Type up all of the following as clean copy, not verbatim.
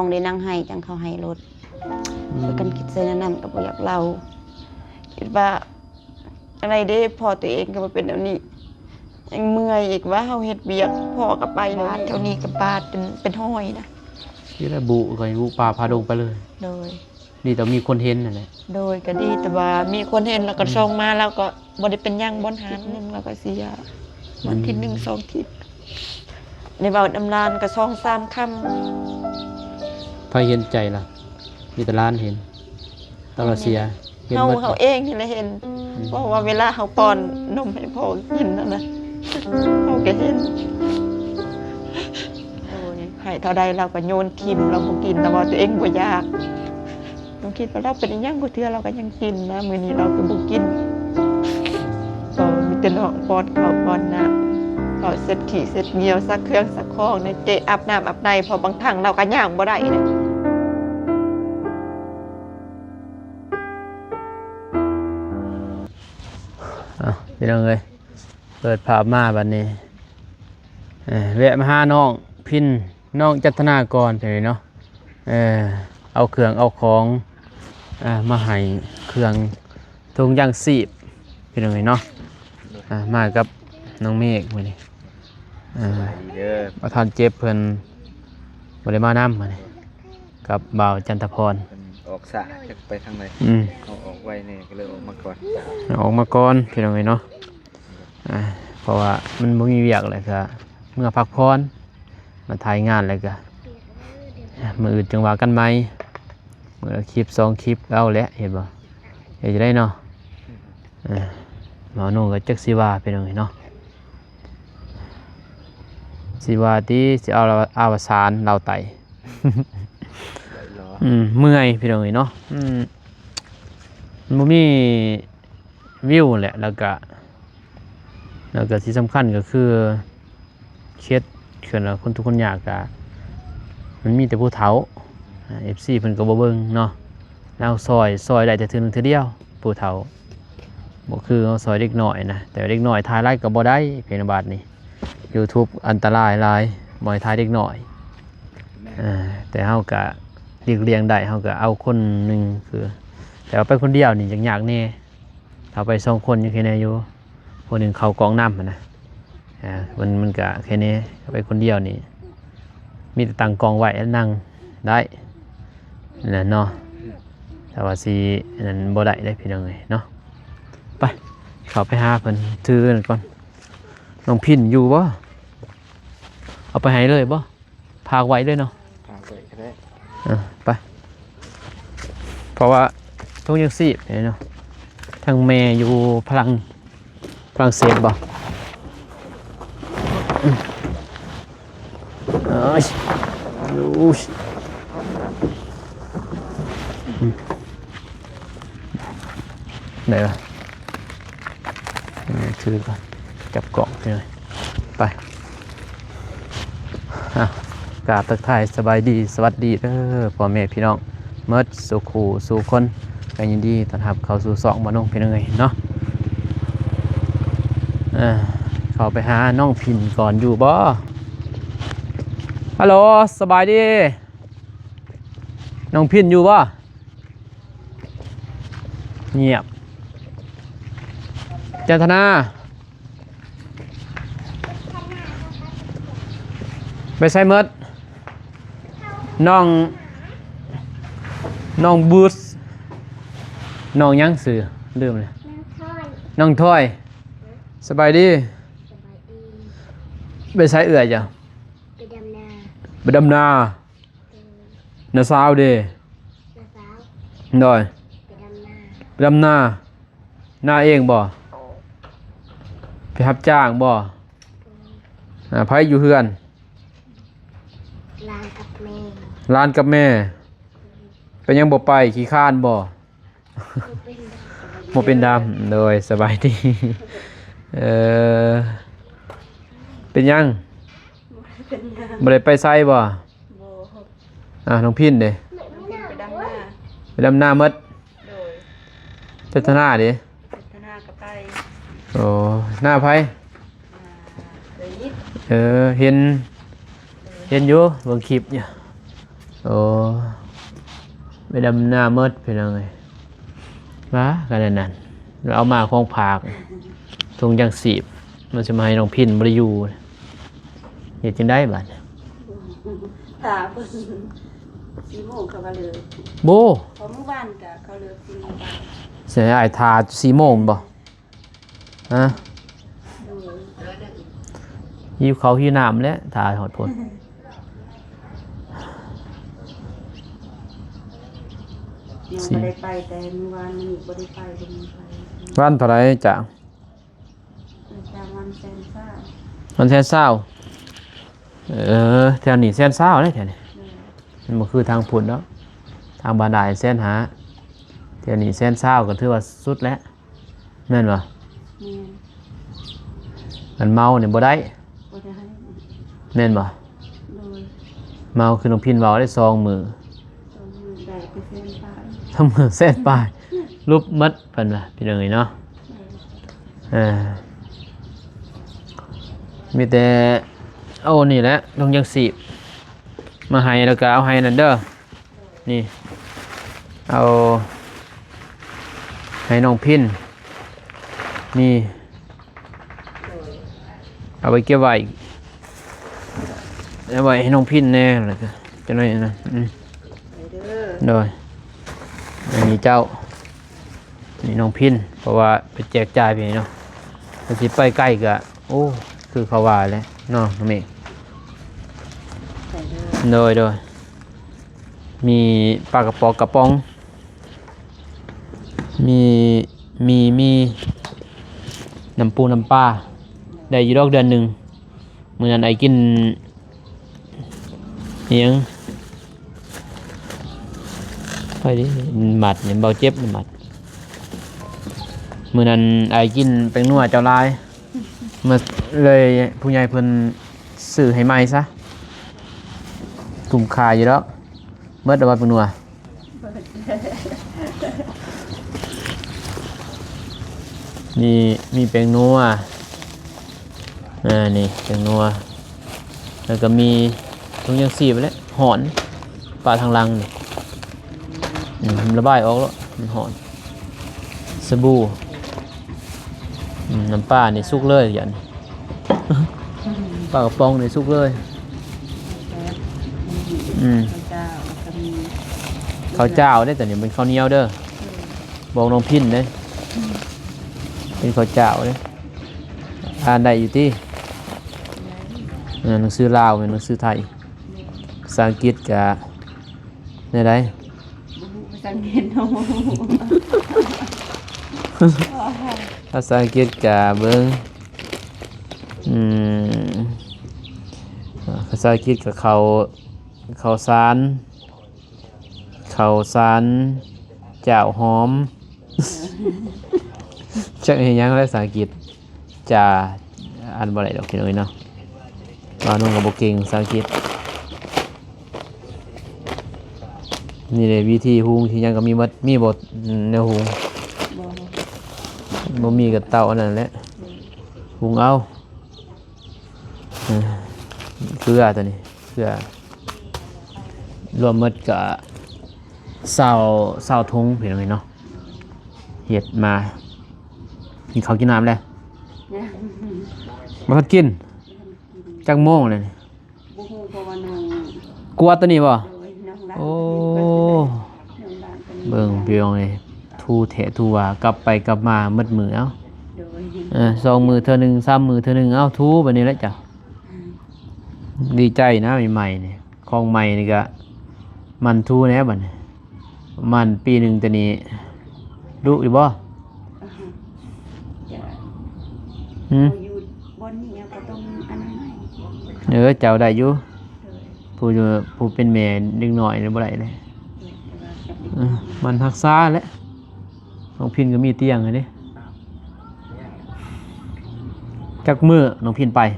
องได้นั่งให้จังเขาให้รถช่วยกันคิดเส้นนั้นกับอยากเราคิดว่าอะไรได้พอตัวเองก็มาเป็นแบบนี้ยังเมื่อยอีกว่าเฮาเฮ็ดเบียกพอกับไปแล้วเท่านี้กับบาดเป็นห้อยนะที่แล้วบุก็บุป่าพาดงไปเลยโดยนี่แต่มีคนเห็นนั่นแหละโดยก็ดีแต่ว่ามีคนเห็นแล้วก็ส่งมาแล้วก็บ่ได้เป็นยังบ่หันนึงแล้วก็เสียวันที่1 2ทิศในเว้าดำลานก็2 3ค่ำพาเห็นใจล่ะมีแต่ร้านเห็นตลอดเสียเห็นหมดเฮาเองนี่แหละเห็นเพราะว่าเวลาเฮาป้อนนมให้พ่อกินนั่นน่ะเฮาก็เห็นโอ้ยให้เท่าใดเราก็โยนทิ่มเราบ่กินแต่ว่าตัวเองบ่อยากต้องคิดว่าเราเป็นอีหยังกูเทื่อเราก็ยังกินนะมื้อนี้เราก็บ่กินก็มีแต่น้องป้อนข้าวป้อนน้ำก็เสร็จขี้เสร็จเหนียวซักเครื่องซักของในเจอาบน้ำอาบในพอบางครั้งเราก็ย่างบ่ได้นะพี่น้องเอ้ยเปิดภาพมาบัดนี้แวะมาหาน้องพินน้องจัตนากรไปเลยเนาะเอาเครื่องเอาของมาให้เครื่องทุงยางสีบพี่น้องเอ้ยเนาะมากับน้องเมฆมื้อนี้ประธานเจ็บเพิ่นบ่ได้มานำมื้อนี้กับบ่าวจันทพรออกสะจะไปทางไหนเอาออกไว้เนี่ยก็เลยออกมาก่อนออกมาก่อนพี่น้องเอ้ยเนาะเพราะว่ามันบ่มีเวียกเลยก็เมื่อพักผ่อนมาถ่ายงานแล้วก็มื้ออื่นจังว่ากันใหม่มื้อละคลิป2คลิปเอาแหละเห็นบ่เฮ็ดจะได้เนาะหมอหนูก็จักสิว่าพี่น้องเอ้ยเนาะสิว่าที่สิเอาอวสานเราไตเมื่อยพี่น้องเอ้ยเนาะมันบ่มีวิวแหละแล้วก็ที่สำคัญก็คือเคสเขื่อนคนทุกคนอยากกะมันมีแต่ผู้เฒ่า FC เพิ่นก็บ่เบิ่งเนาะแล้วซอยได้แต่เทื่อนึงเทื่อเดียวผู้เฒ่าบ่คือเอาซอยเด็กน้อยนะแต่เด็กน้อยถ่ายไลฟ์ก็บ่ได้เพียงบาทนี้ YouTube อันตรายหลายบ่ให้ถ่ายเด็กน้อยแต่เฮาก็หลีกเลี่ยงได้เฮาก็เอาคนนึงคือแต่ว่าไปคนเดียวนี่ยากแน่ถ้าไป2คนยังแค่แน่อยู่คนหนึ่งเข้ากองน้ำนะมันก็แค่นี้ไปคนเดียวนี่มีแต่ตังกองไว้แล้วนั่งได้นั่นเนาะแต่ว่าสินั่นบ่ได้พี่น้องเอ้ยเนาะไปเข้าไปหาเพิ่นถือก่อนน้องพินอยู่บ่เอาไปให้เลยบ่พากไว้เลยเนาะพาไปก็ได้ไปเพราะว่าทุกยังสิเนาะทางแม่อยู่ฝรั่งเศสบ่ไหนล่ะถือก่อนจับกล่องเลยไปกราบทักทายสบายดีสวัสดีเด้อพ่อแม่พี่น้องเมิดสู่ขู่สู่คนกันยินดีต้อนรับเข้าสู่2บ่น้องพี่น้องเอ้ยเนาะเข้าไปหาน้องพินก่อนอยู่บ่ฮัลโหลสบายดีน้องพินอยู่บ่เงียบจันทนาไปใส่เมิดน้องบูสน้องยังสื่อลืมเลยน้องถ้อยสบายดีไปใส่เอื่อยจ้ะไปดำนานาสาวดีหน่อยไปดำนาหน้าเองบ่ไปรับจ้างบ่ไผอยู่เฮือนร้านกับแม่เป็นยังบ่ไปขี้ข้านบ่บ่เป็นดำโดยสบายดีเป็นยังบ่ได้ไปไสบ่น้องพินเด้ไปดำนาหมดจัตนาดิก็ไป โอ้หน้าไผเห็นอยู่เบิ่งคลิปเนี่ย โอ้ไปดำหน้ามืดเป็นยังไงวะกันนั่นเอามาคลองผากทงยังสีบมันจะมาให้น้องพินบริยูเห็นจึงได้บัด ตาเพิ่น4 โมงเขาก็เลย โบ พอเมื่อวานก็เขาเลิก4 โมงบ่าย เสียไอ้ทา4 โมงบ่ฮะ โดย หิวเขาวหิวน้ำแล้วทาหอดพล ยังบ่ได้ไปแต่เมื่อวานนี้บ่ได้ไปบ่มีไป วันเท่าไรจ้ะ จางวันแซนซ่า วันแสนเศร้าแถวนี้แสนเศร้าเลยแถวนี้มันบ่คือทางผุนแล้วทางบาดาลแสนหาแถวนี้แสนเศร้าก็ถือว่าสุดแล้วแม่นบ่ แม่น มันเมาเนี่ยบ่ได้ บ่ได้ แม่นบ่ โดย เมาคือน้องพินเว้าได้2 มือ ตอนมื้อได้ไปแซนซ่า ทำมือแสนปลายรูปมัดเพิ่นว่าพี่น้องเอ้ยเนาะมีแต่เอานี่แหละต้องยังสีบมาให้แล้วก็เอาให้นั่นเด้อนี่เอาให้น้องพินนี่เอาไปเก็บไว้เอาไว้ให้น้องพินแน่แล้วก็จะหน่อยนะไปเด้อ โดยอันนี้เจ้านี่น้องพินเพราะว่าไปแจกจ่ายไปเนาะถ้าสิไปใกล้ก็โอ้คือเขาว่าแล้วเนาะน้องเมฆ ไปเด้อ โดยมีปลากระป๋องกระป๋องมีน้ำปูน้ำปลาได้อยู่ดอกเดือนหนึ่งเมื่อนั้นไอ้กินเนียงไปดิหมัดเนี่ยเบาเจ็บหมัดเมื่อนั้นไอ้กินเป็นนัวเจ้าลายเมื่อเลยผู้ใหญ่เพิ่นซื้อให้ใหม่ซะกลุ่มคาอยู่แล้วเมื่อตะวันเป็นนัวมีแป้งนัวนี่แป้งนัวแล้วก็มีทุงยังสีไปแล้วหอนปลาทางลังนี่ระบายออกแล้วมันหอนสบู่น้ำปลานี่สุกเลยอย่างนี้ ปลากระป๋องนี่สุกเลย ข้าวเจ้าก็มีข้าวเจ้าได้แต่เนี่ยเป็นข้าวเหนียวเด้อบอกน้องพินเด้เป็นข้าวเจ้าเด้อ่านได้อยู่ที่หนังสือลาวเป็นหนังสือไทยภาษาอังกฤษกะได้ไร บ่ฮู้ภาษาอังกฤษเนาะ ภาษาอังกฤษกะเบิ้งภาษาอังกฤษกับข้าวสารเจ้าหอม จักเห็นยังภาษาอังกฤษจะอ่านบ่ได้ดอกพี่น้อยเนาะว่าน้องก็บ่เก่งภาษาอังกฤษนี่เลยวิธีหุงที่ยังก็มีบทแนวหุง บ่ บ่มีกับเตาอันนั้นแหละหุงเอาเกลือตัวนี้เกลือรวมหมดกับเศร้าทุงเห็นไหมเนาะเห็ดมากินข้าวกินน้ำเลย เนี่ย มาทัดกินจักโมงเลย บ่ฮู้เพราะว่าน้อง กลัวตัวนี้บ่ โดยน้องหลาน โอ้ น้องหลานก็มี เบิ่งเพียงเลยทูเถะทูว่ากลับไปกลับมามืดมือเอ้า โดย 2 มือเท่านึง3 มือเท่านึงเอ้าทูแบบนี้แหละจ้ะดีใจนะใหม่ๆนี่ของใหม่นี่ก็มันทูแน่บัดนี้มันปีหนึ่งตัวนี้รู้อยู่บ่ จะ หืม เอาอยู่บนนี้ก็ต้องอันนั้นให้ เจ้าได้อยู่ โดย ผู้เป็นแม่เด็กน้อยนี่บ่ได้เลย แต่ว่าจะเป็น มันรักษาแหละน้องพินก็มีเตียงเลยเด้จักมื้อน้องพินไป 2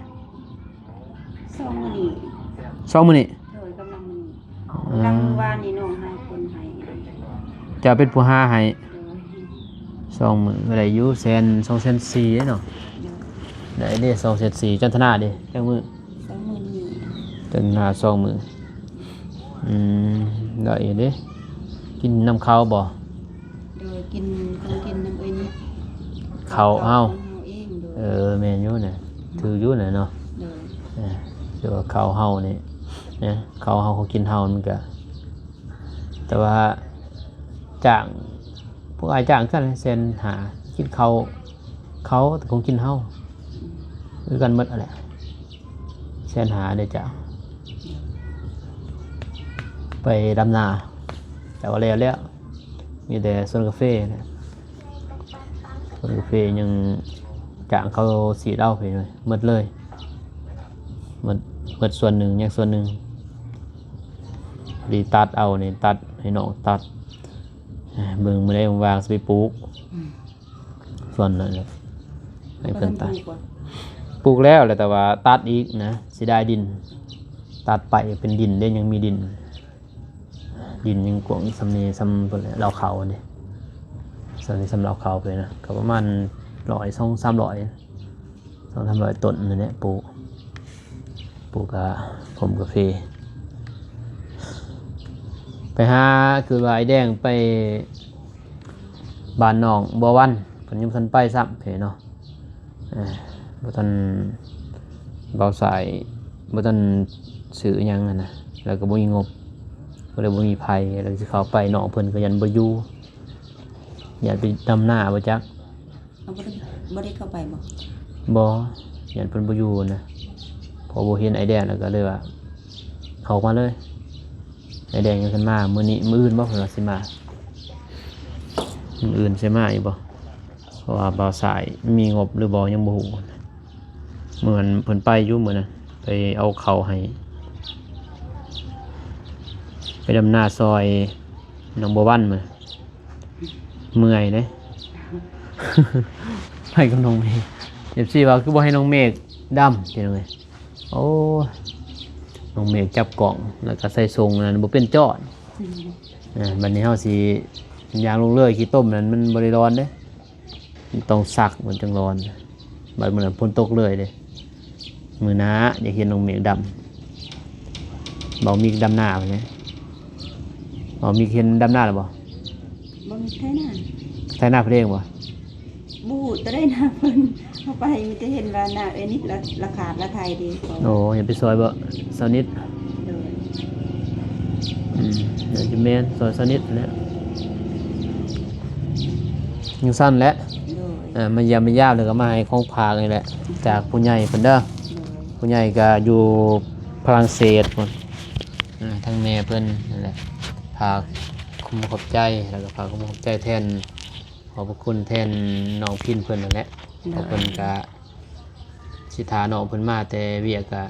มื้อนี้ 2 มื้อนี่ โดยกำลังมื้อนี้กำลังว่านี่น้องให้คนให้โด จะเป็นผู้หาให้ ย 2 มื้อก็ได้อยู่แสน2 แสน4เด้เนาะ โดย ได้เด้2 แสน4จันทนาเด้จักมื้อ 2 มื้อนี้ จันทนา2 มื้อ อืมได้เด้กินน้ำข้าวบ่ โดยกินของกินน้ำเอ้ยนี่ ข้าวเฮา ของเองโดย แม่นอยู่น่ะถืออยู่น่ะเนาะ โดย เดี๋ยวาข้าวเฮานี่นะข้าวเฮาเขากินเฮามันก็แต่ว่าจ้างพวกอายจ้างกันเซ็นหากินเขาแต่คงกินเฮาคือกันหมดอะไรเซ็นหาได้จ้างไปดำนาแต่ว่าแล้วมีแต่สวนกาแฟนะสวนกาแฟยังจ้างเขาสีเหล้าไปเลยหมดเลยหมดส่วนหนึ่งยังส่วนหนึ่งดีตัดเอาเนี่ยตัดให้น้องตัดเบิ่งไม่ได้วางสไปปลูกส่วนนั้นเลยให้เพิ่นตัดปลูกแล้วแหละแต่ว่าตัดอีกนะสิได้ดินตัดไปเป็นดินได้ยังมีดินยังกว้างสำเนีสำเพิ่นเราเขาเนี่ยสำเนีสำเราเขาไปนะก็ประมาณ200-300ต้นนั่นแหละปลูกกะผมกาแฟไปหาคือว่าไอ้แดงไปบ้านน้องบัววันเพิ่นยังทันไปซ้ำเพเนาะบ่ทันเบาสายบ่ทันซื้อหยังนะแล้วก็บ่มีงบก็เลยบ่มีไผแล้วสิเข้าไปน้องเพิ่นก็ยันบ่อยู่ยันไปดำนาบ่จัก เอาบ่ได้เข้าไปบ่ บ่ยันเพิ่นบ่อยู่นะพอบ่เห็นไอ้แดงแล้วก็เลยว่าเข้ามาเลยไอ้แดงยังขึ้นมามื้อนี้มื้ออื่นบ่เพิ่นว่าสิมามื้ออื่นสิมาอีกบ่เพราะว่าบ่าวสายมีงบหรือบ่ยังบ่ฮู้เหมือนเพิ่นไปอยู่มื้อนั้นไปเอาข้าวให้ไปดำนาซอยหนองบัววันมื้อเมื่อยเด้ ไปกับน้องเมฆFCว่าคือบ่ให้น้องเมฆดำจังได๋โอ้น้องเมฆจับกล่องแล้วก็ใส่ทรงนั้นบ่เป็นจอดบัดนี้เฮาสิยางลงเลยขี้ต้มนั้นมันบ่ได้ร้อนเด้มันต้องซักมันจังร้อนบัดมื้อนั้นฝนตกเลยเด้มื้อหน้าอยากเห็นน้องเมฆดำบ่มีดำหน้าไปนะบ่มีเห็นดำหน้าหรือบ่ บ่มีใครน่ะ ใส่หน้าเพลงบ่ บูตะได้หน้าเพิ่นเข้าไปมีแต่เห็นว่าหน้าเอ้ยนี่ราคาละไทยดีของ โอ้เห็นไปซอยบ่ซอยนิด โดย เดี๋ยวจะแม่นซอยซอยนิดแล้วยังสั้นแล้ว โดย มาเยี่ยมเลยก็มาให้ของฝากนี่แหละจากผู้ใหญ่เพิ่นเด้อ โดย ผู้ใหญ่ก็อยู่ฝรั่งเศสพุ่นทั้งแม่เพิ่นนั่นแหละฝากคุ้มขอบใจแล้วก็ฝากคุ้มขอบใจแทนขอบพระคุณแทนน้องพินเพิ่นนั่นแหละเพราะเพิ่นก็สิทาน้องเพิ่นมาแต่เวียกก็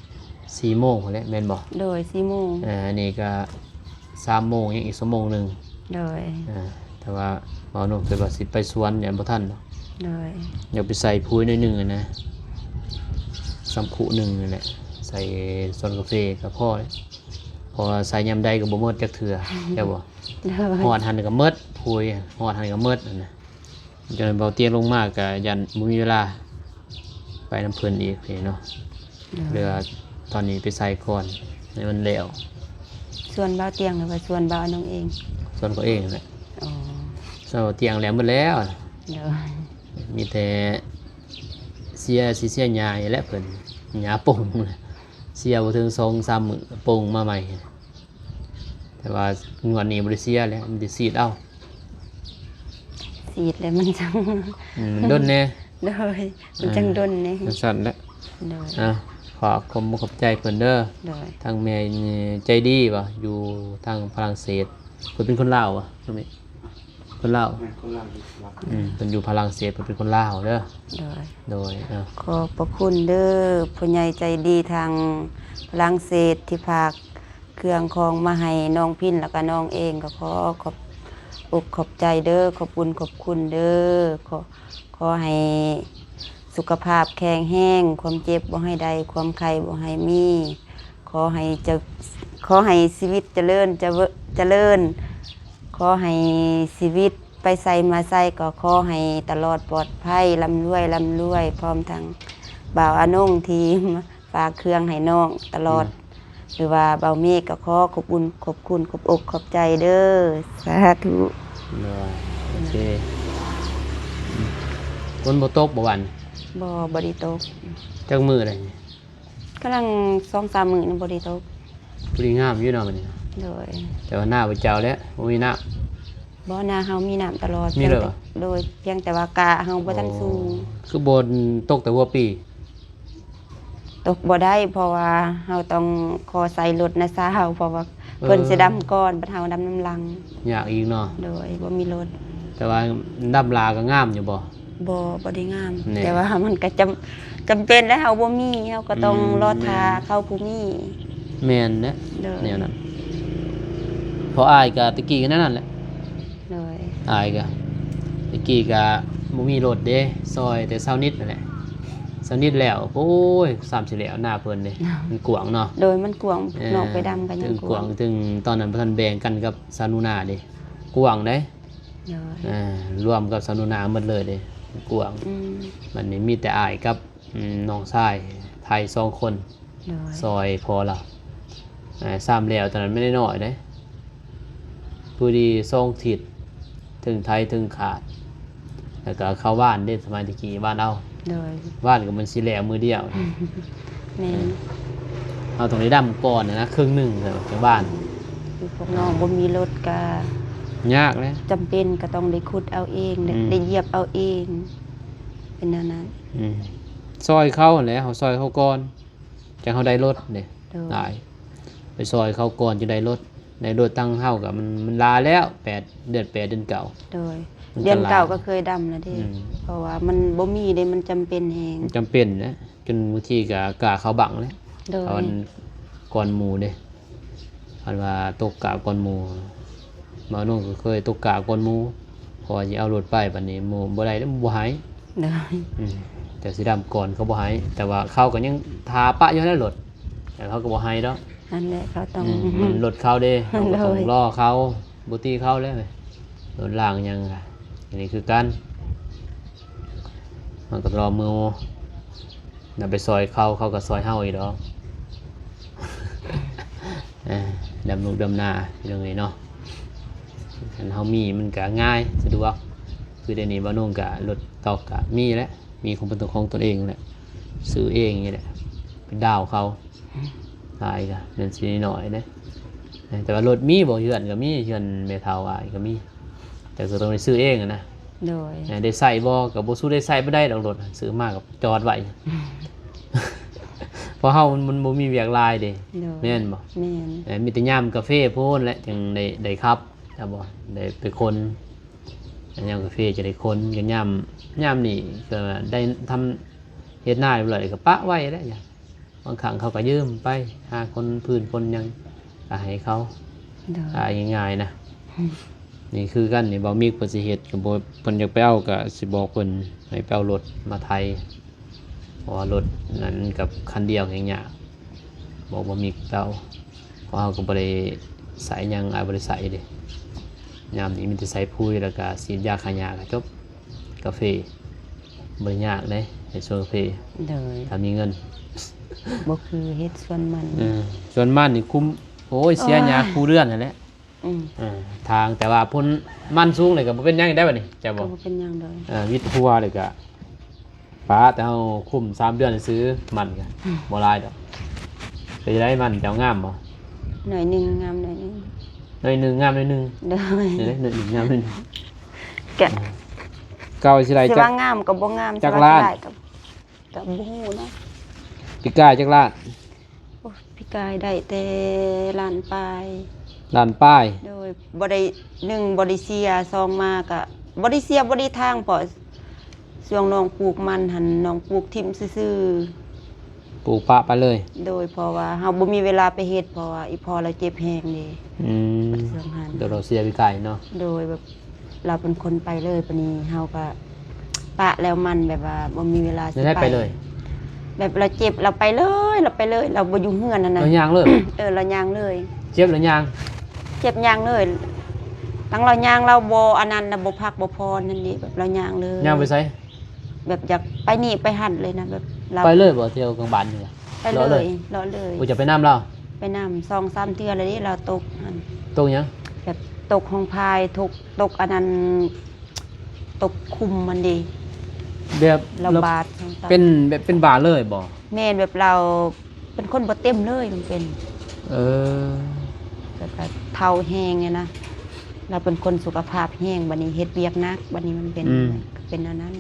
4 โมงพุ่นแหละแม่นบ่ โดย4โมง อันนี้ก็3 โมงยังอีกชั่วโมงหนึง โดย แต่ว่าหมอหนุ่มเคยว่าสิไปสวนเนี่ยบ่ทันเนาะ โดย อยากไปใส่พุ้ยหน่อยหนึงอะนะสำคุหนึงนั่นแหละใส่สวนกาแฟก็พอเลยพอใส่ยามใดก็บ่หมดจักเทื่อใช่บ่ โดย ฮอดหันก็หมดพุ้ยฮอดหันก็หมดนั่นน่ะจนเบาเตียงลงมาก็ยันบ่มีเวลาไปน้ำเพิ่นอีกพี่เนาะเหลือตอนนี้ไปใส่ก่อนให้มันแล้ว ส่วนบ่าวเตียงหรือว่าส่วนบ่าวน้องเอง ส่วนเขาเองนั่นแหละ อ๋อ ส่วนเตียงแล้วหมดแล้ว โดย มีแต่เสียหญ้านี่แหละเพิ่นหญ้าป่งน่ะเสียบ่ถึง2-3 มื้อป่งมาใหม่แต่ว่างวดนี้บ่ได้เสียแล้วมันสิซีดเอา สีดเลยมันจัง มันดนแน่ โดยมันจังดนนี่ มันสั่นแล้ว โดย ขอขอบใจเพิ่นเด้อ โดย ทางแม่นี่ใจดีว่ะอยู่ทางฝรั่งเศสเพิ่นเป็นคนลาวว่ะรู้มั้ยคนลาว แม่คนเราอยู่รับ เพิ่นอยู่ฝรั่งเศสเพิ่นเป็นคนลาวเด้อ โดย โดย ขอบพระคุณเด้อผู้ใหญ่ใจดีทางฝรั่งเศสที่ฝากเครื่องของมาให้น้องพินแล้วก็น้องเองก็ขอขอบอกขอบใจเด้อขอบคุณเด้อขอให้สุขภาพแข็งแรงความเจ็บบ่ให้ใดความไข้บ่ให้มีขอให้ชีวิตเจริญขอให้ชีวิตไปใส่มาใส่ก็ขอให้ตลอดปลอดภัยร่ำรวยพร้อมทั้งบ่าวอานงที่มาฝากเครื่องให้น้องตลอด หรือว่าเบาเมฆก็ขอขอบคุญขอบคุณขอบอกขอบใจเด้อสาธุ เลยโอเคคนบ่ตกบ่หวัน บ่ได้ตก จักมือเลย กำลัง 2-3 มื้อนี่บ่ได้ตก ผู้ดีงามอยู่เนาะมันนี่ โดย แต่ว่าหน้าบ่เจ้าแล้วบ่มีหน้า บ่นาเฮามีน้ำตลอด มีเหรอ โดยเพียงแต่ว่ากะเฮาบ่ทันสูง คือบนตกแต่หัวปี ตกบ่ได้เพราะว่าเฮาต้องขอใส่รถนะซาเฮาเพราะว่าเพิ่นสิดำก่อนบัดเฮาดำน้ำหลัง ยากอีกเนาะ โดยบ่มีรถ แต่ว่าดำลาก็งามอยู่บ่ บ่ได้งาม แน่ แต่ว่ามันก็จำเป็นแล้วเฮาบ่มีเฮาก็ต้องรอทาเข้าผู้มี แม่นเด้ โดย แนวนั้นเพราะอายก็ตะกี้ก็นั่นแหละ โดย อายก็ตะกี้ก็บ่มีรถเด้ซอยแต่เช้านิดนั่นแหละเช้านิดแล้วโอ้ย3สิแล้วหน้าเพิ่นเด้มันกว้างเนาะ โดยมันกว้างนอกไปดำกันยั ถึ ง ง ก ก ว้า ว้าง งถึงตอนนั้นเพิ่นแบ่งกันกับซานุนาเด้กว้างเด้ โดย รวมกับซานุนาหมดเลยเด้กว้าง อืม มันนี่มีแต่อายกับน้องชายไทย2คน โดย ซอยพอเราซ้ำแล้วตอนนั้นไม่ได้น้อยเด้ผู้ดีทรงถิดถึงไทยถึงขาดแล้วก็เข้าบ้านเด้สมัยตะกี้บ้านเอา โดย บ้านก็มันสิแหลมือเดียว แม่น เอาตรงนี้ดำก่อนนะครึ่งหนึ่งเลยจากบ้าน คือพวกน้องบ่มีรถก็ ยากเลย จำเป็นก็ต้องได้ขุดเอาเองได้เหยียบเอาเอง เป็นแนวนั้น ซอยเข้าหั่นแหละเขาซอยเข้าก่อนจังเขาได้รถเนี่ย โดย ได้ไปซอยเข้าก่อนจะได้รถตั้งเท่ากับมันลาแล้ว8 เดือนเก่า โดย มันก็ เดือนเก่า หลาย ก็เคยดำนะเด้ อืม เพราะว่ามันบ่มีเด้มันจำเป็นแฮง จำเป็นนะจนบางทีก็กะเขาบังเลย โดย เอาอันก่อนหมูเด้อันว่าตกกะก่อนหมูมาโน่นก็เคยตกกะก่อนหมูพอจะเอารถไปบัดนี้หมูบ่ได้แล้วบ่หาย โดย แต่สีดำก่อนเขาบ่หายแต่ว่าเขาก็ยังทาปะอยู่ในรถแต่เขาก็บ่หายดอก นั่นแหละเขาต้อง รถเขาเด้เขาก็ต้อง เลย รอเขาบ่ตีเขาแล้วรถล่างยังค่ะอันนี้คือกันมันก็รอมือนำไปซอยเขาก็ซอยเฮาอีกดอก ดำลูกดำนาเรื่องนี้เนาะอันเฮามีมันก็ง่ายสะดวกคือเดี๋ยวนี้บ่นุ่งก็รถเก่าก็มีแล้วมีของเป็นตัวของตัวเองแหละซื้อเองนี่แหละเป็นดาวเขาตายก็เงินสิหน่อยเด้แต่ว่ารถมีบ่เฮือนก็มีเฮือนแม่เฒ่าอ้ายก็มีแต่ก็ต้องได้ซื้อเองอะนะ โดย ได้ใส่บ่ก็บ่สู้ได้ใส่บ่ได้ดอกรถซื้อมาก็จอดไว้ เพราะเฮามันบ่มีเวียกหลายเด้ โดย แม่นบ่ แม่น มีแต่ยามกาแฟโพูนแหละจึงได้ครับครับบ่ได้ไปคนยามกาแฟจะได้คนกันยามนี่ก็ได้ทำเฮ็ดหน้าเรียบร้อยก็ปะไว้แล้วอย่างบางครั้งเขาก็ยืมไปหาคนพื้นคนหยังก็ให้เขา โดย ง่ายๆนะนี่คือกันนี่บ่มีเพิ่นสิเฮ็ดก็บ่เพิ่นอยากไปเอาก็สิบอกเพิ่นให้ไปเอารถมาไทยเพราะว่ารถนั้นกับคันเดียวแห่งยากบอกบ่มีไปเอาเพราะเฮาก็บ่ได้ใส่หยังอ้ายบ่ได้ใส่เด้ยามนี้มีแต่ใส่ปุ๋ยแล้วก็ฉีดยาฆ่าหญ้าก็จบกาแฟบ่ได้ยากเด้ในส่วนกาแฟ โดย ถ้ามีเงิน บ่คือเฮ็ดส่วนมัน ส่วนมันนี่คุ้มโอ้ยเสียหญ้าคู่เรือนนั่นแหละ อืม ทางแต่ว่าพ้นมันสูงเลยก็บ่เป็นหยังได้บัดนี้จะบ ก็ อก บ่เป็นหยังโดย วิทย์ทัวเลยก็ป้าแต่เฮาคุ้ม3 เดือนซื้อมันก็บ่หลายดอกไปได้มันเจ้างามบ่ หน่อยหนึงงามหน่อยหนึง หน่อยหนึงงามหน่อยหนึง โดย นี่เด้หน่อยหนึงงามหน่อยหนึง แกะ เก่าสิได้ สิ จั ว่าก งามก็บ่งาม จัก สิว่ ล้าน ได้ก็บ่ฮู้นะ ปีกายจักล้าน โอ้ยพี่กายได้แต่ล้านปลาย ล้านป้าย โดยบ่ได้1บ่ได้เสีย2มาก็บ่ได้เสียบ่ได้ทางเพราะช่วงน้องปลูกมันหันน้องปลูกทิ่มซื่อ ปลูกปะไปเลย ๆโดยเพราะว่าเฮาบ่มีเวลาไปเฮ็ดเพราะว่าอีพ่อเราเจ็บแฮงนี่ อืม ช่วงหัน เดี๋ยวเราเสียปีกายเนาะ โดยแบบเราเป็นคนไปเลยปานนี้เฮาก็ปะแล้วมันแบบว่าบ่มีเวลาสิ ได้ไปเลย แบบเราเจ็บเราไปเลยเราไปเลย เราบ่อยู่เฮือนนั่นน่ะ เราย่างเลย เราย่างเลย เจ็บหรือย่าง เจ็บย่างเลยตั้งเราย่างเราบ่อันนั้นน่ะบ่พักบ่พอนั่นนี่แบบเราย่างเลย ย่างไปไส แบบอยากไปนี่ไปหั่นเลยนะแบบเรา ไปเลยบ่เที่ยวกลางบ้านนี่ ไปเลยเลาะเลย กูจะไปน้ำเรา ไปนำ2-3เทื่อแล้วนี่เราตกหั่น ตรงหยัง แบบตกของพายตกอันนั้นตกคุมมันดี แบบ เราบาดสองสาม เป็นแบบเป็นบาเลยบ่ แม่นแบบเราเป็นคนบ่เต็มเลยมันเป็น เออ แบบเท่าแห้งเนี่ยนะเราเป็นคนสุขภาพแห้งบัดนี้เฮ็ดเวียกหนักบัดนี้มันเป็นอันนั้น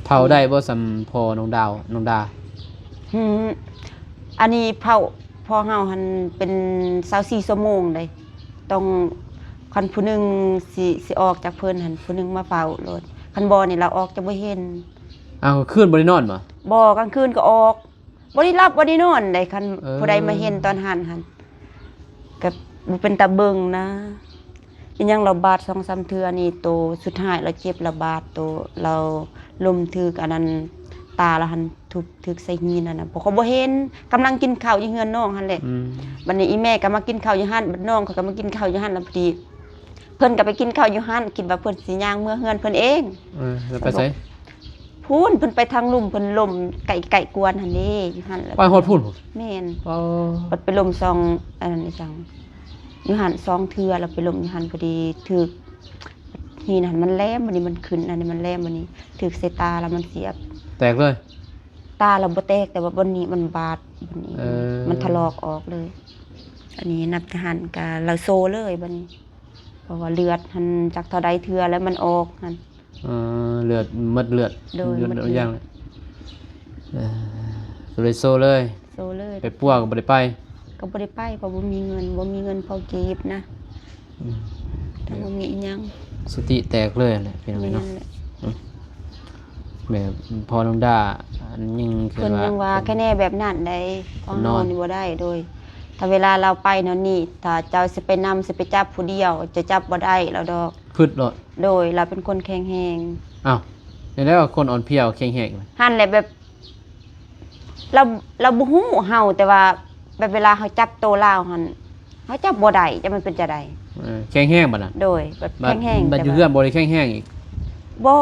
เผาได้บ่สำพอน้องดาวน้องดา หืมอันนี้พอเฮาหันเป็น24ชั่วโมงเลยต้องคันผู้หนึงสิออกจากเพิ่นหันผู้หนึงมาเฝ้ารถคันบ่นี่เราออกจะบ่เห็น อ้าวคืนบ่ได้นอนบ่ บ่กลางคืนก็ออกบ่ได้รับบ่ได้นอนได้คัน เออ ผู้ใดมาเห็นตอนหันก็บ่เป็นตาเบิ่งนะอีหยังเราบาด 2-3 เทื่อนี่โตสุดท้ายเราเจ็บระบาดโตเราลมถึกอันนั้นตาเราหันทุบถึกใส่หินนั่นน่ะบ่เขาบ่เห็นกำลังกินข้าวอยู่เฮือนน้องหั่นแหละ อืม บัดนี้อีแม่ก็มากินข้าวอยู่หั่นบัดน้องเขาก็มากินข้าวอยู่หั่นแล้วพอดีเพิ่นก็ไปกินข้าวอยู่หั่นคิดว่าเพิ่นสิย่างเมื่อเฮือนเพิ่นเอง แล้วไปไส พูนเพิ่นไปทางลุ่มเพิ่นลมไก่กวนหั่นเด้อยู่หั่นแล้ว ไปฮอดพุ่น แม่น บ่ บัดไปลมซองอันนั้นอีจังอยู่หั่น2เทื่อแล้วไปลมอยู่หั่นพอดีถึกนี่นั่นมันแหลมบัดนี้มันขึ้นอันนี้มันแหลมบัดนี้ถึกใส่ตาแล้วมันเสียบ แตกเลย ตาเราบ่แตกแต่ว่าบนนี้มันบาดบนนี้ เออ มันถลอกออกเลย อันนี้นับทหารกาเราโซเลยบัดนี้ เพราะว่าเลือดหันจากเท่าใดเทื่อแล้วมันออกหัน เลือดหมดเลือด โดย เลือด หมด เอา เลือด ย่างเลยก็เลยโซเลย โซเลย ไปปัวก็บ่ได้ไป ก็บ่ได้ไปเพราะบ่มีเงินพอเก็บนะถ้าบ่มีอีหยัง สติแตกเลยแหละพี่น้อง แม่ เนาะ นแหละ แบบพอน้องดาอันยังคือ เพิ่น ว่า ยังว่าแค่แน่แบบนั้นได้ของ น เฮา อน นี่บ่ได้โดย ถ้าเวลาเราไปเนาะนี่ถ้าเจ้าสิไปนำสิไปจับผู้เดียว จะจับบ่ได้แล้วดอก พืชโลด โดยเราเป็นคนแข็งแรง อ้าวแล้วว่าคนอ่อนเพลียวแข็งแหกเลย หั่นแหละแบบเราบ่ฮู้เฮาแต่ว่าแบบเวลาเฮาจับโตลาวหั่นเฮาจับบ่ได้จะมันเป็นจะได แข็งแห้งบัดน่ะ โดยแบบ บัด แข็งๆ บัด แต่ อยู่ ว่า เฮือนบ่ได้แข็งแห้งอีก บ่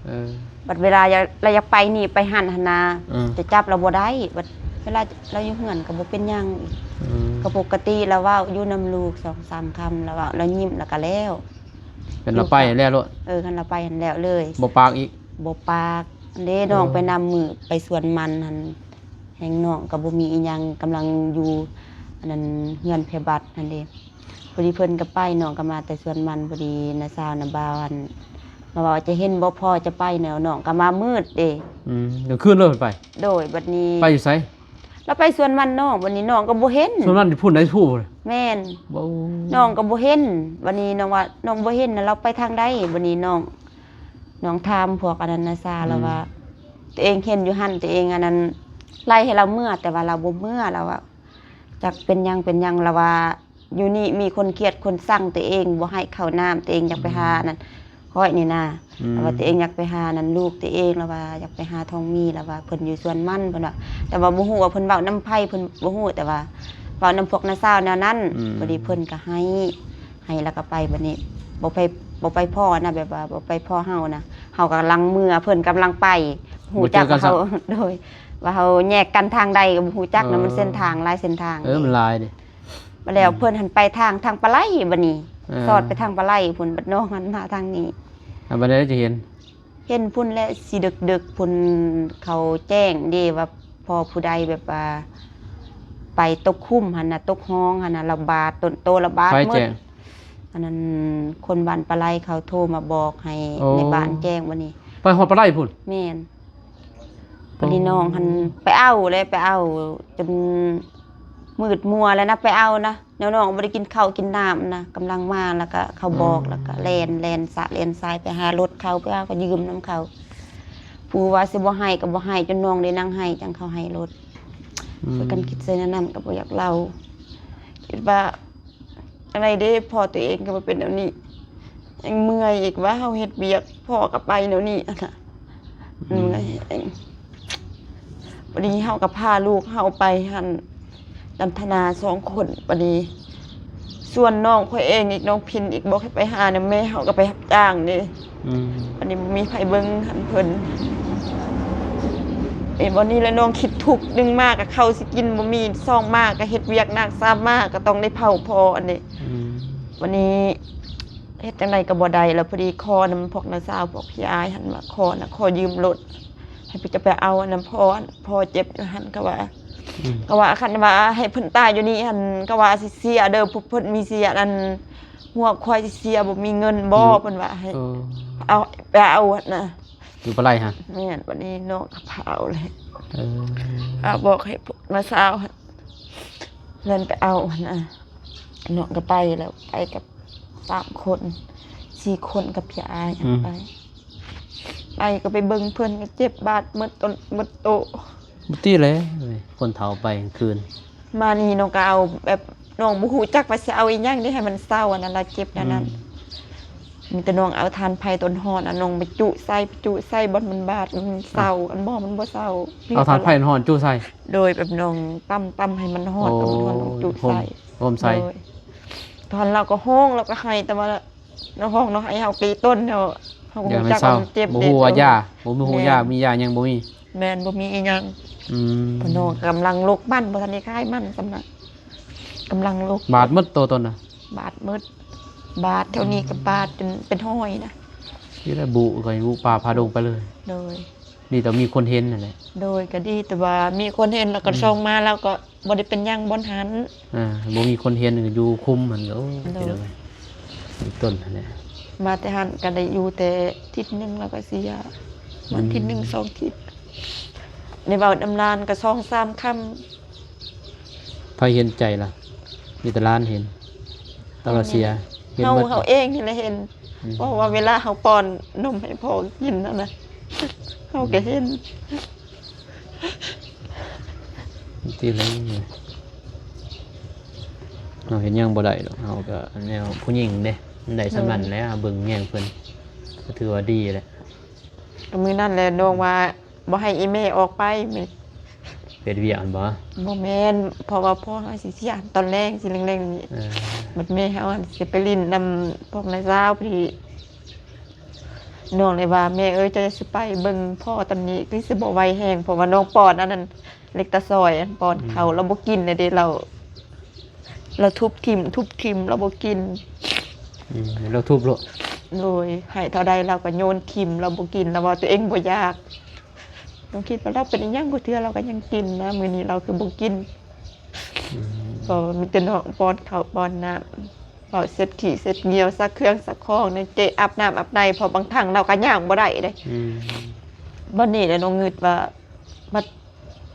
เออ บัดเวลาเราอยากไปนี่ไปหั่นหั่นนา อืม จะจับเราบ่ได้บัดเวลาเราอยู่เฮือนก็บ่เป็นหยังอีก อืม ก็ปกติเราเว้าอยู่นำลูก 2-3 คำแล้วเว้าเรายิ้มแล้วก็แล้ว เป็นเราไปแล้วโลด คันเราไปหั่นแล้วเลย บ่ปากอีก บ่ปากอันเด้น้องไปนำมือไปสวนมันหั่นแห่งน้องก็บ่มีอีหยังกำลังอยู่อันนั้นเฮือนเพบัดนั่นเด้พอดีเพิ่นก็ไปน้องก็มาแต่สวนมันพอดีน้าสาวน้าบ่าวหั่นมาว่าจะเห็นบ่พ่อจะไปแนวน้องก็มามืดเด้ เดี๋ยวคืนเลยไป โดยบัดนี้ ไปอยู่ไส เราไปสวนมันน้องบัดนี้น้องก็บ่เห็น ส่วนนั้นพูดได้พูดเลย แม่น บ่ น้องก็บ่เห็นบัดนี้น้องว่าน้องบ่เห็นน่ะเราไปทางใดบัดนี้น้องถามพวกอันนั้นน่ะซาแล้วว่า ตัวเองเห็นอยู่หั่นตัวเองอันนั้นไล่ให้เราเมื่อแต่ว่าเราบ่เมื่อเราว่าจักเป็นหยังเราว่าอยู่นี่มีคนเกลียดคนสั่งตัวเองบ่ให้เข้าน้ำตัวเองอยากไปหานั่นค่อยนี่นะแล้วว่าตัวเองอยากไปหานั่นลูกตัวเองแล้วว่าอยากไปหาทองมีแล้วว่าเพิ่นอยู่สวนมันเพิ่นว่าแต่ว่าบ่ฮู้ว่าเพิ่นเว้าน้ำไผเพิ่นบ่ฮู้แต่ว่าเว้าน้ำพวกน้าสาวแนวนั้นบัดนี้เพิ่นก็ให้แล้วก็ไปบัดนี้บ่ไปพ่อนะแบบว่าบ่ไปพ่อเฮานะเฮากำลังเมื่อเพิ่นกำลังไปฮู้จักว่าเฮา โดยว่าเฮาแยกกันทางใดก็บ่ฮู้จักนะมันเส้นทางหลายเส้นทาง มันลายดิ มาแล้วเพิ่นหันไปทางปลาไหลบัดนี้ เออ สอดไปทางปลาไหลพุ่นบัดน้องหันมาทางนี้ บัดนี้จะเห็น เห็นพุ่นและสิดึกๆพุ่นเขาแจ้งเด้ว่าพอผู้ใดแบบว่า ไปตกคุ้มหั่นน่ะตกห้องหั่นน่ะระบาดโตระบาด ไฟ หมด แจ้ง อันนั้นคนบ้านปลาไหลเขาโทรมาบอกให้ โอ้ ในบ้านแจ้งวันนี้ ไปฮอดปลาไหลพุ่น แม่นปนีน้องหันไปเอาจนมืดมัวแล้วนะไปเอานะแนวน้องบ่ได้กินข้าวกินน้ำนะกำลังมาแล้วก็เขาบอกแล้วก็แล่นสะแล่นทรายไปหารถเขาไปเอาก็ยืมน้ำเขาผู้ว่าสิบ่ให้ก็บ่ให้จนน้องได้นั่งให้จังเขาให้รถช่วยกันคิดใส่นั้นก็บ่อยากเล่าคิดว่าอะไรเด้พอตัวเองก็มาเป็นแบบนี้ยังเมื่อยอีกว่าเฮาเฮ็ดเบียกพ่อก็ไปแนวนี้อะน่ะเมื่อยวันนี้เฮาก็พาลูกเฮาไปหั่นลำธนา2 คนวันนี้ส่วนน้องข่อยเองอีกน้องพินอีกบอกให้ไปหาน่ะแม่เฮาก็ไปรับจ้างนี่วันนี้บ่มีไผเบิ่งหั่นเพิ่น วันนี้แล้วน้องคิดทุกข์ดึงมากก็เข้าสิกินบ่มีซ่องมากก็เฮ็ดเวียกหนักซ้ำมากก็ต้องได้เผาพออันนี้ วันนี้เฮ็ดจังไดก็บ่ได้แล้วพอดีคอนำพวกน้าสาวพวกพี่อายหันว่าขอยืมรถให้เพิ่นจะไปเอาอันนั้นพ่อเจ็บอยู่หั่นก็ว่าคันว่าให้เพิ่นตายอยู่นี่หั่นก็ว่าสิเสียเด้อพวกเพิ่นมีเสียอันหัวควายสิเสียบ่มีเงินบ่เพิ่นว่าให้เอาไปเอาหั่นน่ะ อยู่ปะไรฮะ แม่นวันนี้น้องก็เผาเลยบอกให้พวกน้าสาวหั่นเล่นไปเอาหั่นน่ะน้องก็ไปแล้วไปกับ3 คน4 คนกับพี่อายไปก็ไปเบิ่งเพิ่นก็เจ็บบาดหมดต้นหมดโต บุตี้เลยคนเฒ่าไปกลางคืน มานี่น้องก็เอาแบบน้องบ่ฮู้จักว่าสิเอาอีหยังได้ให้มันเศร้าอันนั้นละเจ็บอันนั้นมีแต่น้องเอาทานไผต้นฮ้อนอันน้องไปจุใส่บ่มันบาดมันเศร้าอันบ่มันบ่เศร้า เอาถาดไผ่ห่อนจู้ใส่ โดยแบบน้องตั้มให้มันฮ้อนกับมันฮ้อนจุใส่ โฮมใส่ ตอนเราก็ห้องเราก็ให้แต่ว่าน้องห้องน้องให้เฮาตีต้นเนาะเฮาก็ อย่า บ่ มัน จัก เศร้า ว่ามันเจ็บ บ่ เด็ ฮู้ ด ว่ายาบ่ฮู้ยามียายังบ่มี แม่นบ่มีอีหยัง พนองกำลังลกมันบ่ทันได้คายมันสำนักกำลังลก บาดหมดตัวตนน่ะ บาดมืดบาดเท่านี้ก็บาดจนเป็นห้อยนะ ที่ได้บุก็บุป่าพาดงไปเลย โดย นี่แต่มีคนเห็นนั่นแหละ โดยก็ดีแต่ว่ามีคนเห็นแล้วก็ส่งมาแล้วก็บ่ได้เป็นหยังบ่หัน บ่มีคนเห็นก็อยู่คุมมันก็โอ้ โดย เดี๋ยวเลยมีต้นนั่นแหละ มาแต่หันก็ได้อยู่แต่ทิศหนึงแล้วก็เสียวันทิศหนึง2 ทิศในเว้าดำลานก็2-3 ค่ำ ไผเห็นใจล่ะมีแต่ล้านเห็นตลอดเสียเห็นหมด เฮาเองนี่แหละเห็นเพราะว่าเวลาเฮาป้อนนมให้พ่อกินนั่นน่ะเฮาก็เห็น ที่เลยเราเห็นยังบ่ได้หรอกเราก็แนวผู้หญิงเด้ได้สำนันแล้วเบิ่งแย่งเพิ่นก็ถือว่าดีแหละ มื้อนั้นแหละน้องว่าบ่ให้อีแม่ออกไปมื้อ เป็ดเวียอันบ่ บ่แม่นเพราะว่าพ่อเฮาสิเสียตอนแรกสิแรงๆนี่ เออ บัดแม่เฮาสิไปลิ้นนำพวกนายสาวพอดีน้องเลยว่าแม่เอ้ยจะสิไปเบิ่งพ่อตอนนี้คือสิบ่ไหวแฮงเพราะว่าน้องปอดอันนั้นเล็กตะซอยอันปอดเขาเราบ่กินเลยเด้เราทุบทิ่มเราบ่กิน เราทุบโลด โดยให้เท่าใดเราก็โยนทิ่มเราบ่กินเราว่าตัวเองบ่อยากต้องคิดว่าเราเป็นอีหยังกูเทื่อเราก็ยังกินนะมื้อนี้เราคือบ่กินก็มีแต่น้องป้อนข้าวป้อนน้ำ เสร็จขี้เสร็จเหงียวซักเครื่องซักของในเจอาบน้ำอาบในพอบางครั้งเราก็ย่างบ่ได้เด้บัดนี้แหละน้องงึดว่าบัด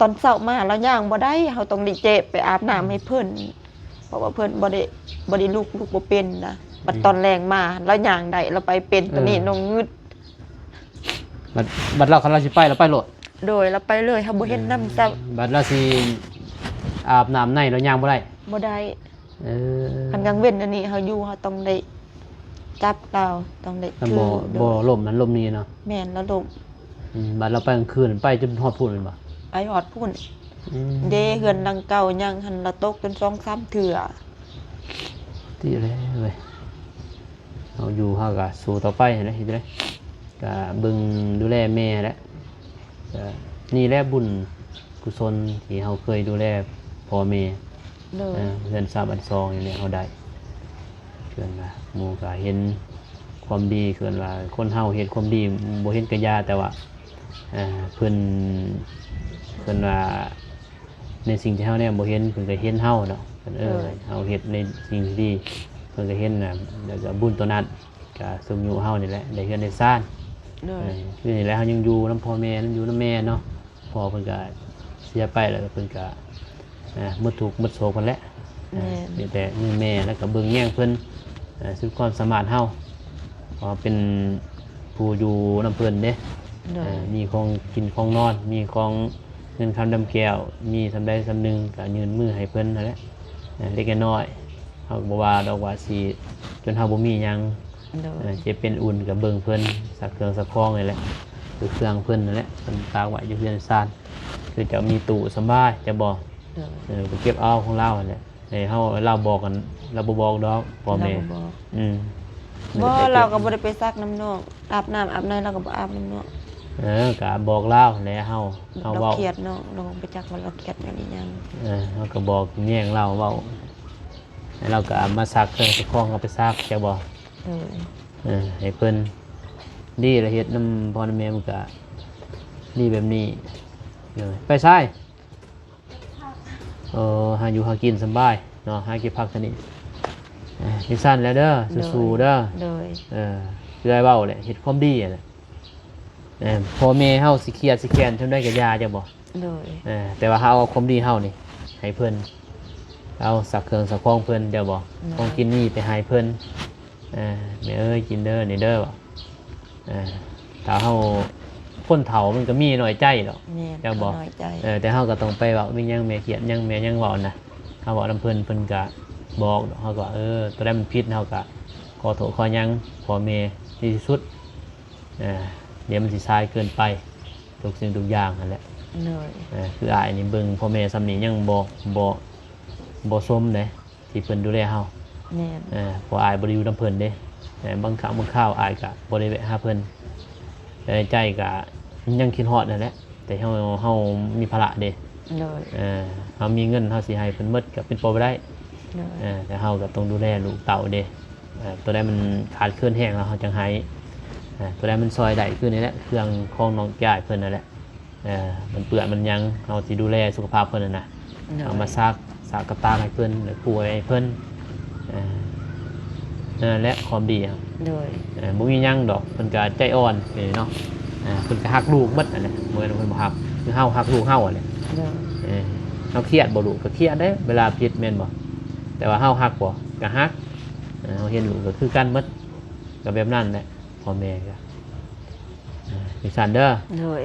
ตอนเช้ามาเราย่างบ่ได้เฮาต้องได้เจไปอาบน้ำให้เพิ่นเพราะว่าเพิ่นบ่ได้ลูกบ่เป็นนะบัดตอนแรงมาเราย่างได้เราไปเป็นตอนนี้น้องงึด บัดเราคันเราสิไปเราไปโลด โดยเราไปเลยเฮาบ่เห็นน้ำซับ บัดเราสิอาบน้ำในเราย่างบ่ได้ บ่ได้ อ คันกลางเว้นอันนี้เฮาอยู่เฮาต้องได้จับเราต้องได้ มันบ่ลมมันลมนี้เนาะ แม่นแล้วลม บัดเราไปกลางคืนไปจนฮอดพูนเลยบ่ ไปฮอดพุ่น เดเฮือนดังเก่ายังหันละตกเป็น2-3เถื่อ ที่แล้วเว้ยเอาอยู่เฮาก็สู้ต่อไปเห็นไหมเฮ็ดได้ก็เบิ่งดูแลแม่แหละก็นี่แหละบุญกุศลที่เฮาเคยดูแลพ่อแม่ เลย เพื่อนทราบอันซองอย่างนี้เฮาได้เพื่อนว่าหมู่ก็เห็นความดีเพื่อนว่าคนเฮาเห็นความดีบ่เห็นกะยาแต่ว่าเพิ่นว่าในสิ่งที่เฮาเนี่ยบ่เห็นเพิ่นก็เห็นเฮาเนาะเพิ่นเฮาเฮ็ดในสิ่งที่ดีเพิ่นก็เห็นน่ะแล้วก็บุญตัวนั้นก็สมอยู่เฮานี่แหละได้เฮือนได้ซ่าน เลย คือนี่แหละเฮายังอยู่นำพ่อแม่นอยู่นำแม่เนาะพ่อเพิ่นก็เสียไปแล้วเพิ่นก็หมดทุกข์หมดโศกเพิ่นแหละมีแต่มือแม่แล้วก็เบิ่งแย่งเพิ่นสุดความสามารถเฮาเพราะเป็นผู้อยู่นำเพิ่นเด้ เลย มีของกินของนอนมีของเงินคำดำแก้วมีสำใดสำหนึงก็ยืนมือให้เพิ่นนั่นแหละเล็กน้อยเฮาก็บ่ว่าดอกว่าสิจนเฮาบ่มีหยัง เลย จะเป็นอุ่นกับเบิ่งเพิ่นสักเครื่องสักครองนี่แหละคือเครื่องเพิ่นนั่นแหละเพิ่นตากไว้อยู่เรือนซ่านคือจะมีตู้สำบายจะบ่ เลย ไปเก็บเอาของเรานั่นแหละให้เฮาเราบอกกันเราบ่บอกดอกพ่อแม่ เราบ่บอก อืม บ่เราก็บ่ได้ไปซักน้ำนอกอาบน้ำอาบในเราก็บ่อาบน้ำนอก ก็บอกเล่าแหละเฮา เรา เว้า เครียดน้องไปจักว่าเราเครียดอย่างนี้ยัง เฮาก็บอกแย่งเราเว้าแล้วเราก็เอามาซักเครื่องซักของเอาไปซักจะบ่ เลย ให้เพิ่นดีละเฮ็ดน้ำพ่อนำแม่มันก็ดีแบบนี้เลยไปซ้ายหาอยู่หากินสำบายเนาะหาเก็บผักซะนี่นิสั้นแล้วเด้อสู้ๆเด้อ เลย คือได้เว้าแหละเฮ็ดความดีอ่ะแหละพ่อแม่เฮาสิเครียดสิแค้นจนได้ก็ยาจะบ่ เลย แต่ว่าเฮาเอาความดีเฮานี่ให้เพิ่นเอาสักเครื่องสักของเพิ่นเดี๋ยวบ่ของกินนี่ไปให้เพิ่นแม่เอ้ยกินเด้อนี่เด้อบ่ถ้าเฮาคนเฒ่ามันก็มีน้อยใจดอก แม่ จะบอก น้อยใจ แต่เฮาก็ต้องไปเว้ามีหยังแม่เขียดหยังแม่หยังเว้านะเฮาเว้านำเพิ่นก็บอกเฮาก็ตัวใดมันผิดเฮาก็ขอโทษขอหยังพ่อแม่ที่สุดเดี๋ยวมันสิซายเกินไปทุกสิ่งทุกอย่างนั่นแหละ เลย คืออ้ายนี่เบิ่งพ่อแม่ซำนี้ยังบ่สมเด้ที่เพิ่นดูแลเฮา แม่ เพราะอ้ายบ่ได้อยู่นำเพิ่นเด้บางครั้งบางคราวอ้ายก็บ่ได้แวะหาเพิ่นแต่ในใจก็ยังคิดฮอดนั่นแหละแต่เฮามีภาระเด้ เลย เฮามีเงินเฮาสิให้เพิ่นหมดก็เป็นไปบ่ได้ เลย แต่เฮาก็ต้องดูแลลูกเต้าเด้ตัวใดมันขาดเคลื่อนแห้งแล้วเฮาจังให้ตัวใดมันซอยได้คือนี่แหละเครื่องของน้องยายเพิ่นนั่นแหละมันเปื้อนมันยังเฮาสิดูแลสุขภาพเพิ่นนั่นน่ะเอามาซักกับตาให้เพิ่นหรือป่วยให้เพิ่นนั่นแหละความดีครับ เลย บ่มีหยังดอกเพิ่นก็ใจอ่อนนี่เนาะเพิ่นก็ฮักลูกหมดนั่นแหละเหมือนเพิ่นบ่ฮักคือเฮาฮักลูกเฮาแหละ เลย เฮาเครียดบ่ลูกก็เครียดเด้เวลาผิดแม่นบ่แต่ว่าเฮาฮักบ่ก็ฮักเฮาเห็นลูกก็คือกันหมดก็แบบนั้นแหละพ่อแม่ก็มีสันเด้อ เลย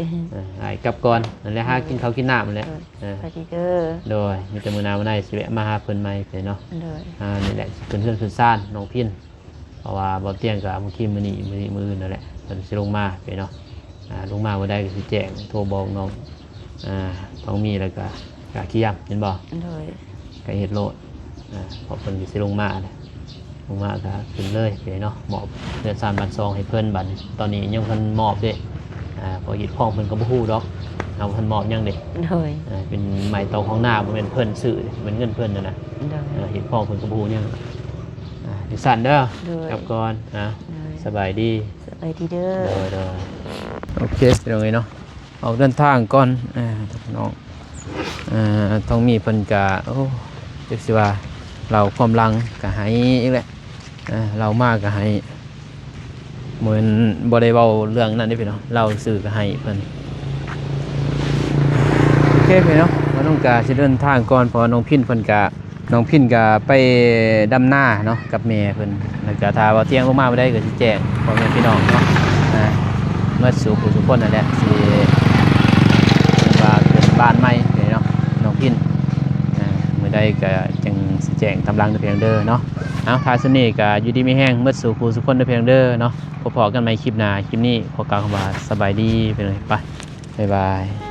อ้ายกลับก่อนนั่นแหละหากินข้าวกินน้ำนั่นแหละ ไปดีเด้อ โดยมีแต่มื้อหน้ามื้อในสิแวะมาหาเพิ่นใหม่เด้เนาะ เลย นี่แหละเพิ่นเพื่อนเพิ่นซ่านน้องพินเพราะว่าบ่เตียงก็บางทีมื้อนี้มื้ออื่นนั่นแหละเพิ่นสิลงมาเด้เนาะลงมาบ่ได้ก็สิแจ้งโทรบอกน้องต้องมีแล้วก็เกี่ยมเห็นบ่ เลย ก็เฮ็ดโลดเพราะเพิ่นสิลงมาแหละลงมาก็ขึ้นเลยเด้เนาะมอบเดือน3 บัด2ให้เพิ่นบัดนี้ตอนนี้ยังเพิ่นมอบเด้พอเฮ็ดของเพิ่นก็บ่ฮู้ดอกเอาเพิ่นมอบยังเด้ เลย เป็นไม้ตอกของหน้าบ่แม่นเพิ่นซื้อเป็นเงินเพิ่นน่ะนะ เลย เฮ็ดของเพิ่นก็บ่ฮู้ยังดิสั่นเด้อ เลย กลับก่อนนะ เลย สบายดี ไปดีเด้อ เด้อโอเคเดี๋ยวนี้เนาะออกเดินทางก่อนน้องต้องมีเพิ่นก็โอ้จักสิว่าเราความหลังก็ให้อีกแหละเรามากก็ให้เหมือนบ่ได้เว้าเรื่องนั้นเด้พี่น้องเราซื้อก็ให้เพิ่นโอเคพี่น้องว่าน้องกาสิเดินทางก่อนเพอน้องพินเพิ่นก็ไปดำหน้าเนาะกับแม่เพิ่นแล้วก็ถ้าว่าเที่ยงลงมาบ่ได้ก็สิแจ้งพ่อแม่พี่น้องเนาะเมื่อสู่ผู้ทุกคนนั่นแหละสิว่าขึ้นบ้านใหม่เนาะน้องพินมื้อใดก็จังสิแจ้งตำลังเพียงเด้อเนาะเอาท้ายสุดนี้ก็อยู่ดีมีแห้งเมื่อสู่ผู้ทุกคนเพียงเด้อเนาะพบกันใหม่คลิปหน้าคลิปนี้ขอกล่าวคำว่าสบายดีไปเลยไปบ๊ายบาย